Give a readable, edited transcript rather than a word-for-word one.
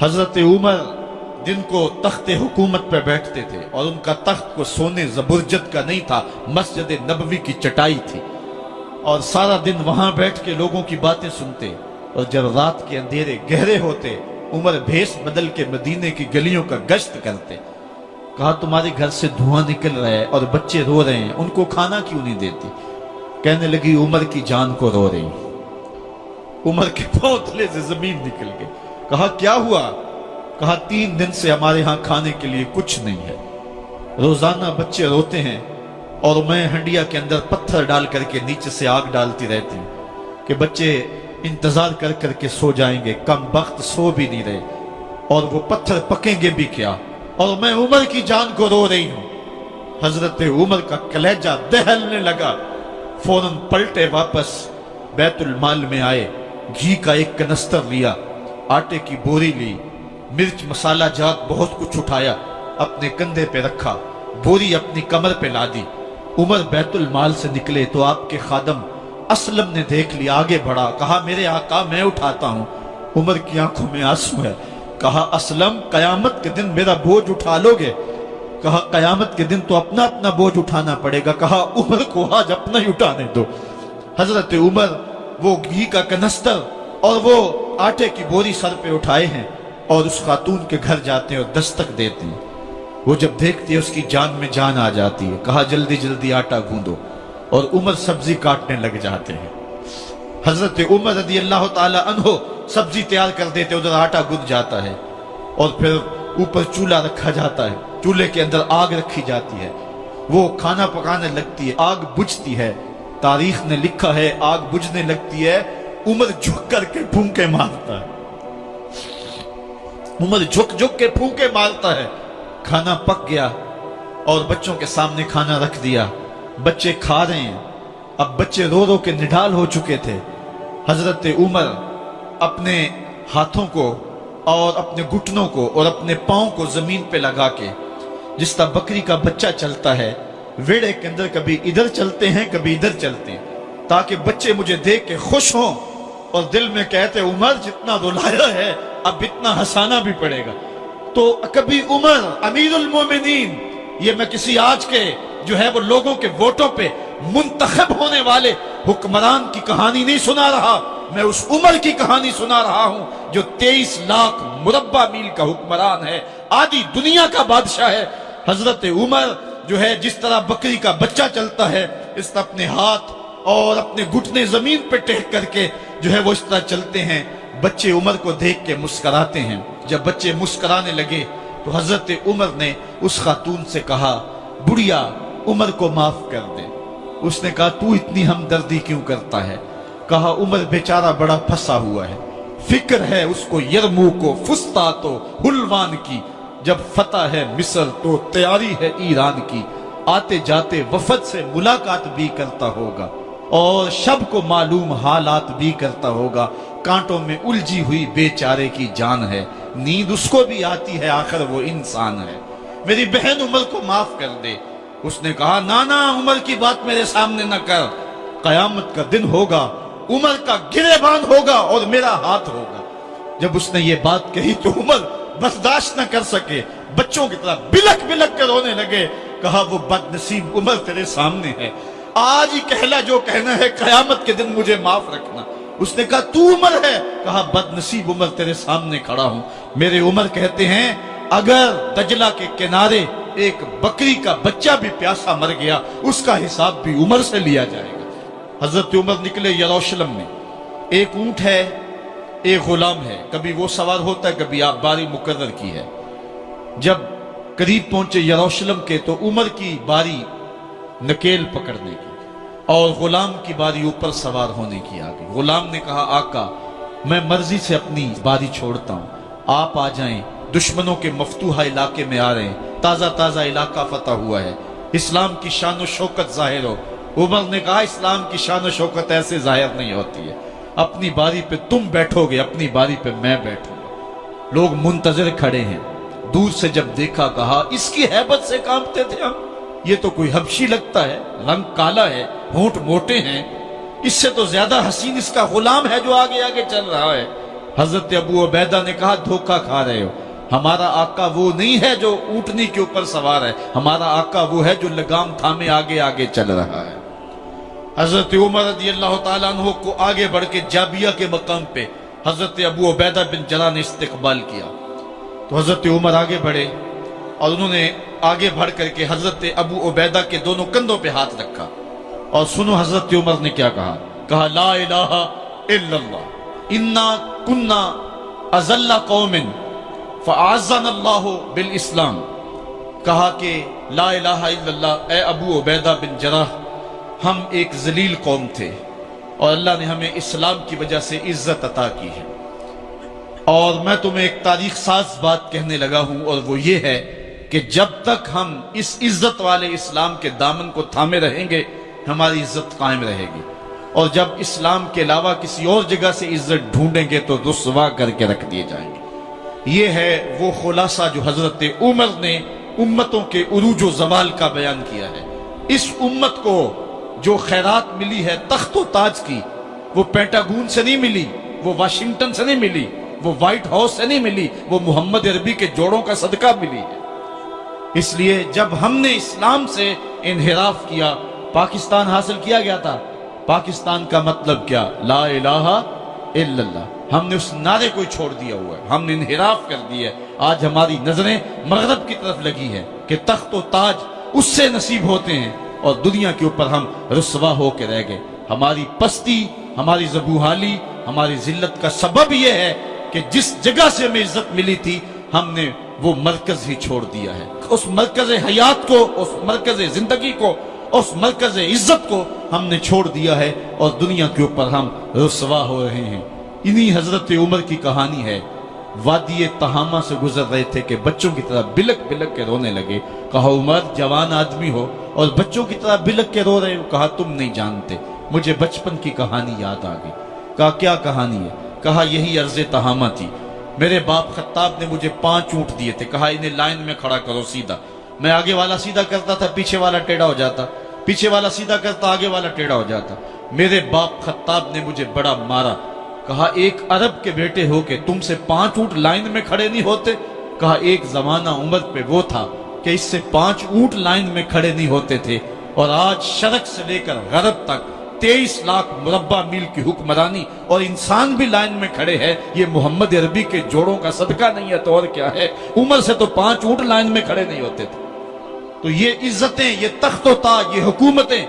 حضرت عمر दिन को तख्ते हुकूमत पे बैठते थे और उनका तख्त को सोने जबरजद का नहीं था, मस्जिद नबवी की चटाई थी और सारा दिन वहां बैठ के लोगों की बातें सुनते। और जब रात के अंधेरे गहरे होते उमर भेष बदल के मदीने की गलियों का गश्त करते। कहा तुम्हारे घर से धुआं निकल रहा है और बच्चे रो रहे हैं, उनको खाना क्यों नहीं देती? कहने लगी उमर की जान को रो रही। उमर के पांव तले से जमीन निकल गई। कहा क्या हुआ? कहा 3 दिन से हमारे यहां खाने के लिए कुछ नहीं है, रोजाना बच्चे रोते हैं और मैं हंडिया के अंदर पत्थर डाल करके नीचे से आग डालती रहती हूं कि बच्चे इंतजार कर करके सो जाएंगे, कम वक्त सो भी नहीं रहे और वो पत्थर पकेंगे भी क्या, और मैं उमर की जान को रो रही हूं। हजरत उमर का कलेजा दहलने लगा। फौरन पलटे वापस बैतुल माल में आए, घी का एक कनस्तर लिया, आटे की बोरी ली, मिर्च मसाला जात बहुत कुछ उठाया, अपने कंधे पे रखा, बोरी अपनी कमर पे ला दी। उमर बैतुल माल से निकले तो आपके खादम असलम ने देख लिया, आगे बढ़ा, कहा मेरे आका मैं उठाता हूं। उमर की आंखों में आंसू है। कहा असलम कयामत के दिन मेरा बोझ उठा लोगे? कहा कयामत के दिन तो अपना अपना बोझ उठाना पड़ेगा। कहा उमर को आज अपना ही उठाने दो। हजरत उमर वो घी का कनस्तर और वो आटे की बोरी सर पे उठाए हैं और उस खातून के घर जाते हैं और दस्तक देते हैं। वो जब देखती है उसकी जान में जान आ जाती है। कहा जल्दी जल्दी आटा गूंदो, और उमर सब्जी काटने लग जाते हैं। हजरत उमर रज़ी अल्लाह ताला अन्हो सब्जी तैयार कर देते, उधर आटा गूंद जाता है और फिर ऊपर चूल्हा रखा जाता है, चूल्हे के अंदर आग रखी जाती है, वो खाना पकाने लगती है, आग बुझती है। तारीख ने लिखा है आग बुझने लगती है, उमर झुक करके फूंके मारता है। उमर झुक झुक के फूंके मारता है। खाना पक गया और बच्चों के सामने खाना रख दिया, बच्चे खा रहे हैं। अब बच्चे रो रो के निढाल हो चुके थे। हजरत उमर अपने हाथों को और अपने घुटनों को और अपने पांव को जमीन पे लगा के, जिस तरह बकरी का बच्चा चलता है, वेड़े के अंदर कभी इधर चलते हैं कभी इधर चलते हैं, ताकि बच्चे मुझे देख के खुश हों और दिल में कहते उमर जितना रुलाया है अब इतना हंसाना भी पड़ेगा। तो कभी उमर अमीरुल मोमिनीन, ये मैं किसी आज के जो है वो लोगों के वोटों पे मुंतखब होने वाले हुक्मरान की कहानी नहीं सुना रहा, मैं उस उमर की कहानी सुना रहा हूं जो 23 लाख मुरब्बा मील का हुक्मरान है, आधी दुनिया का बादशाह है। हजरत उमर जो है जिस तरह बकरी का बच्चा चलता है, इस तरह अपने हाथ और अपने घुटने जमीन पे टेक करके जो है वो इस तरह चलते हैं। बच्चे उमर को देख के मुस्कुराते हैं। जब बच्चे मुस्कुराने लगे तो हजरत उमर ने उस खातून से कहा बुढ़िया उमर को माफ कर दे। उसने कहा तू इतनी हमदर्दी क्यों करता है? कहा उमर बेचारा बड़ा फंसा हुआ है, फिक्र है उसको यरमूक को फुस्तात हुलवान की, जब फतह है मिस्र तो तैयारी है ईरान की, आते जाते वफद से मुलाकात भी करता होगा और शब को मालूम हालात भी करता होगा, कांटों में उलझी हुई बेचारे की जान है, नींद उसको भी आती है आखिर वो इंसान है, मेरी बहन उमर को माफ कर दे। उसने कहा ना ना उमर की बात मेरे सामने न कर, कयामत का दिन होगा, उमर का गिरेबान होगा और मेरा हाथ होगा। जब उसने ये बात कही तो उमर बर्दाश्त न कर सके, बच्चों की तरह बिलक बिलक कर रोने लगे। कहा वो बदनसीब उमर तेरे सामने है, आज ही कहला जो कहना है, कयामत के दिन मुझे माफ रखना। उसने कहा तू उमर है? कहा बदनसीब उमर तेरे सामने खड़ा हूं। मेरे उमर कहते हैं अगर दजला के किनारे एक बकरी का बच्चा भी प्यासा मर गया उसका हिसाब भी उमर से लिया जाएगा। हजरत उमर निकले यरूशलेम में, एक ऊंट है एक गुलाम है, कभी वो सवार होता है कभी आप बारी मुकर्रर की है। जब करीब पहुंचे यरूशलेम के तो उमर की बारी नकेल पकड़ने की और गुलाम की बारी ऊपर सवार होने की आ गई। गुलाम ने कहा आका मैं मर्जी से अपनी बारी छोड़ता हूं, आप आ जाएं, दुश्मनों के मफतूहा इलाके में आ रहे हैं, ताजा ताजा इलाका फतह हुआ है, इस्लाम की शान शौकत जाहिर हो। उमर ने कहा इस्लाम की शान शौकत ऐसे जाहिर नहीं होती है, अपनी बारी पे तुम बैठोगे, अपनी बारी पे मैं बैठूंगा। लोग मुंतजर खड़े हैं। दूर से जब देखा कहा इसकी हैबत से कांपते थे हम, ये तो कोई हबशी लगता है, रंग काला है, होंठ मोटे हैं, इससे तो ज्यादा हसीन इसका गुलाम है जो आगे आगे चल रहा है। حضرت ابو عبیدہ نے کہا دھوکہ کھا رہے ہو، ہمارا آقا وہ نہیں ہے جو اونٹنی کے اوپر سوار ہے، ہمارا آقا وہ ہے جو لگام تھامے آگے آگے چل رہا ہے۔ حضرت عمر رضی اللہ تعالیٰ عنہ کو آگے بڑھ کے جابیہ کے مقام پہ حضرت ابو عبیدہ بن جراح نے استقبال کیا، تو حضرت عمر آگے بڑھے اور انہوں نے آگے بڑھ کر کے حضرت ابو عبیدہ کے دونوں کندھوں پہ ہاتھ رکھا، اور سنو حضرت عمر نے کیا کہا، کہا لا الہ الا اللہ انا کنا اذل قوم فاعزنا اللہ بالاسلام۔ کہا کہ لا الہ الا اللہ، اے ابو عبیدہ بن جراح، ہم ایک ذلیل قوم تھے اور اللہ نے ہمیں اسلام کی وجہ سے عزت عطا کی ہے۔ اور میں تمہیں ایک تاریخ ساز بات کہنے لگا ہوں، اور وہ یہ ہے کہ جب تک ہم اس عزت والے اسلام کے دامن کو تھامے رہیں گے ہماری عزت قائم رہے گی، اور جب اسلام کے علاوہ کسی اور جگہ سے عزت ڈھونڈیں گے تو رسوا کر کے رکھ دیے جائیں گے۔ یہ ہے وہ خلاصہ جو حضرت عمر نے امتوں کے عروج و زوال کا بیان کیا ہے۔ اس امت کو جو خیرات ملی ہے تخت و تاج کی، وہ پینٹاگون سے نہیں ملی، وہ واشنگٹن سے نہیں ملی، وہ وائٹ ہاؤس سے نہیں ملی، وہ محمد عربی کے جوڑوں کا صدقہ ملی ہے۔ اس لیے جب ہم نے اسلام سے انحراف کیا، پاکستان حاصل کیا گیا تھا۔ پاکستان کا مطلب کیا؟ لا الہ الا اللہ۔ ہم نے اس نعرے کو چھوڑ دیا ہوا ہے، ہم نے انحراف کر دیا ہے۔ آج ہماری نظریں مغرب کی طرف لگی ہے کہ تخت و تاج اس سے نصیب ہوتے ہیں، اور دنیا کے اوپر ہم رسوا ہو کے رہ گئے۔ ہماری پستی، ہماری زبوحالی، ہماری ذلت کا سبب یہ ہے کہ جس جگہ سے ہمیں عزت ملی تھی ہم نے وہ مرکز ہی چھوڑ دیا ہے۔ اس مرکز حیات کو، اس مرکز زندگی کو، اس مرکز عزت کو ہم نے چھوڑ دیا ہے، اور دنیا کے اوپر ہم رسوا ہو رہے ہیں۔ انہی حضرت عمر کی کہانی ہے۔ وادی تہامہ سے گزر رہے تھے کہ بچوں کی طرح بلک بلک کے رونے لگے۔ کہا عمر جوان آدمی ہو اور بچوں کی طرح بلک کے رو رہے ہو؟ کہا تم نہیں جانتے، مجھے بچپن کی کہانی یاد آ گئی۔ کہا کیا کہانی ہے؟ کہا یہی عرض تہامہ تھی، میرے باپ خطاب نے مجھے 5 اونٹ دیے تھے، کہا انہیں لائن میں کھڑا کرو سیدھا۔ میں آگے والا سیدھا کرتا تھا، پیچھے والا ٹیڑھا ہو جاتا، پیچھے والا سیدھا کرتا، آگے والا ٹیڑھا ہو جاتا۔ میرے باپ خطاب نے مجھے بڑا مارا۔ کہا ایک عرب کے بیٹے ہو کہ تم سے 5 اونٹ لائن میں کھڑے نہیں ہوتے؟ کہا ایک زمانہ عمر پہ وہ تھا کہ اس سے 5 اونٹ لائن میں کھڑے نہیں ہوتے تھے، اور آج شرق سے لے کر غرب تک 23 لاکھ مربع میل کی حکمرانی، اور انسان بھی لائن میں کھڑے ہیں۔ یہ محمد عربی کے جوڑوں کا صدقہ نہیں ہے تو اور کیا ہے؟ عمر سے تو 5 اونٹ لائن میں کھڑے نہیں ہوتے تھے۔ تو یہ عزتیں، یہ تخت و تاج، یہ حکومتیں